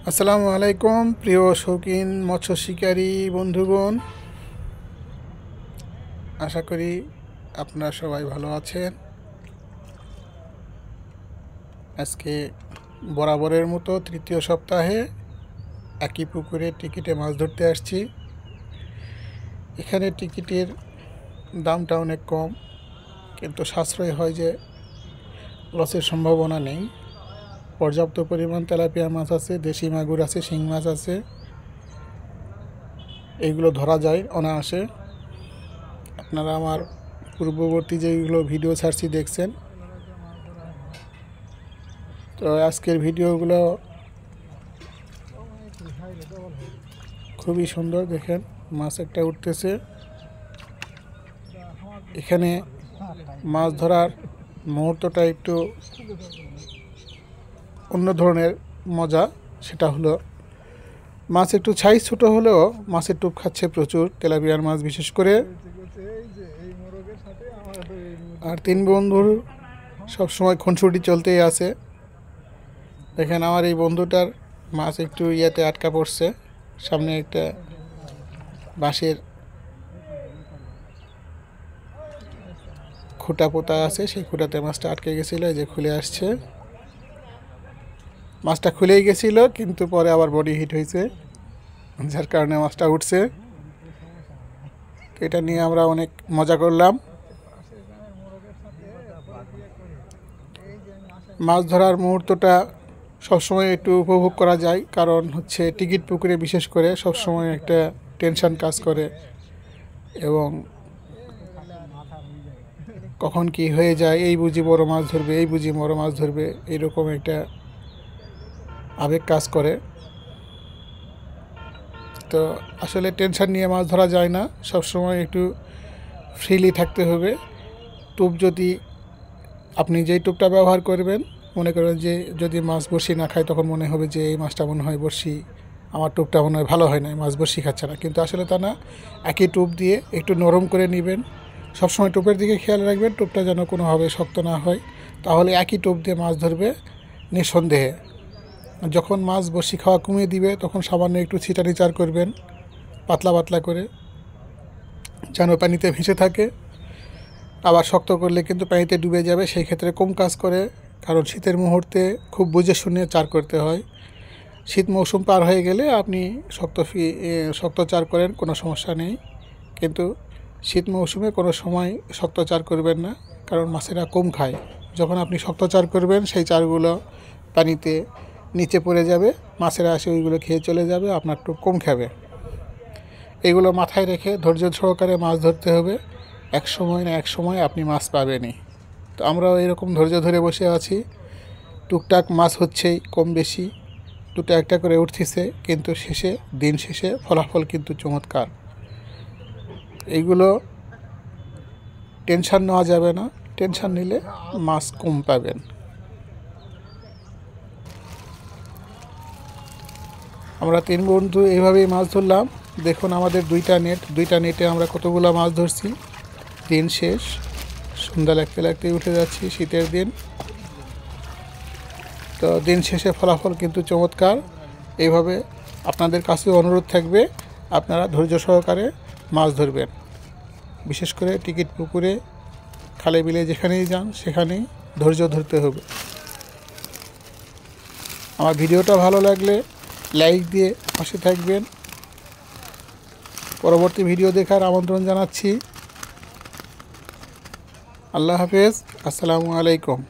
আসসালামু আলাইকুম প্রিয় শৌখিন মৎস্য শিকারী বন্ধুগণ, আশা করি আপনারা সবাই ভালো আছেন। আজকে বরাবরের মতো তৃতীয় সপ্তাহে একই পুকুরে টিকিটে মাছ ধরতে আসছি। এখানে টিকিটের দামটা অনেক কম, কিন্তু সাশ্রয় হয় যে লসের সম্ভাবনা নেই। পর্যাপ্ত পরিমাণ তেলাপিয়া মাছ আছে, দেশি মাগুর আছে, শিং মাছ আছে, এইগুলো ধরা যায় অনায়াসে। আপনারা আমার পূর্ববর্তী যেগুলো ভিডিও ছাড়ছি দেখছেন। তো আজকের ভিডিওগুলো খুবই সুন্দর, দেখেন মাছ একটা উঠতেছে। এখানে মাছ ধরার মুহূর্তটা একটু অন্য ধরনের মজা। সেটা হলো মাছ একটু সাইজ ছোটো হলেও মাছের টোপ খাচ্ছে প্রচুর, তেলাপিয়ার মাছ বিশেষ করে। আর তিন বন্ধুর সবসময় খুনসুটি চলতেই আছে। দেখেন আমার এই বন্ধুটার মাছ একটু ইয়েতে আটকা পড়ছে, সামনে একটা বাঁশের খুঁটা পোতা আছে, সেই খুঁটাতে মাছটা আটকে গেছিলো, এই যে খুলে আসছে। মাছটা খুলেই গেছিল, কিন্তু পরে আবার বডি হিট হয়েছে, যার কারণে মাছটা উঠছে। এটা নিয়ে আমরা অনেক মজা করলাম। মাছ ধরার মুহূর্তটা সবসময় একটু উপভোগ করা যায়, কারণ হচ্ছে টিকিট পুকুরে বিশেষ করে সবসময় একটা টেনশন কাজ করে, এবং কখন কি হয়ে যায়, এই বুঝি বড় মাছ ধরবে, এই বুঝি বড় মাছ ধরবে, এইরকম একটা আবেগ কাজ করে। তো আসলে টেনশন নিয়ে মাছ ধরা যায় না, সবসময় একটু ফ্রিলি থাকতে হবে। টোপ যদি আপনি যেই টোপটা ব্যবহার করবেন, মনে করেন যে যদি মাছ বড়শি না খায়, তখন মনে হবে যে এই মাছটা মনে হয় বড়শি, আমার টোপটা মনে হয় ভালো হয় না, মাছ বড়শি খাচ্ছে না। কিন্তু আসলে তা না, একই টোপ দিয়ে একটু নরম করে নেবেন। সবসময় টোপের দিকে খেয়াল রাখবেন, টোপটা যেন কোনোভাবে শক্ত না হয়, তাহলে একই টোপ দিয়ে মাছ ধরবে নিঃসন্দেহে। যখন মাছ বড়শি খাওয়া কমিয়ে দিবে, তখন সামান্য একটু ছিটানি চার করবেন, পাতলা পাতলা করে, যেন পানিতে ভেসে থাকে। আবার শক্ত করলে কিন্তু পানিতে ডুবে যাবে, সেই ক্ষেত্রে কম কাজ করে, কারণ শীতের মুহূর্তে খুব বুঝে শুনে চার করতে হয়। শীত মৌসুম পার হয়ে গেলে আপনি শক্ত চার করেন, কোনো সমস্যা নেই, কিন্তু শীত মৌসুমে কোনো সময় শক্ত চার করবেন না, কারণ মাছেরা কম খায়। যখন আপনি শক্ত চার করবেন, সেই চারগুলো পানিতে নিচে পড়ে যাবে, মাছেরা এসে ওইগুলো খেয়ে চলে যাবে, আপনার টোপ কম খাবে। এগুলো মাথায় রেখে ধৈর্য সহকারে মাছ ধরতে হবে। এক সময় না এক সময় আপনি মাছ পাবেনই। তো আমরাও এরকম ধৈর্য ধরে বসে আছি, টুকটাক মাছ হচ্ছেই, কম বেশি দুটো একটা করে উঠতেছে, কিন্তু দিন শেষে ফলাফল কিন্তু চমৎকার। এইগুলো টেনশন নেওয়া যাবে না, টেনশন নিলে মাছ কম পাবেন। আমরা তিন বন্ধু এইভাবেই মাছ ধরলাম। দেখুন আমাদের দুইটা নেটে আমরা কতগুলো মাছ ধরছি। দিন শেষ, সন্ধ্যা লাগতে লাগতেই উঠে যাচ্ছি, শীতের দিন। তো দিন শেষে ফলাফল কিন্তু চমৎকার। এইভাবে আপনাদের কাছেও অনুরোধ থাকবে, আপনারা ধৈর্য সহকারে মাছ ধরবেন। বিশেষ করে টিকিট পুকুরে, খালে বিলে যেখানেই যান, সেখানেই ধৈর্য ধরতে হবে। আমার ভিডিওটা ভালো লাগলে লাইক দিয়ে পাশে থাকবেন। পরবর্তী ভিডিও দেখার আমন্ত্রণ জানাচ্ছি। আল্লাহ হাফেজ, আসসালামু আলাইকুম।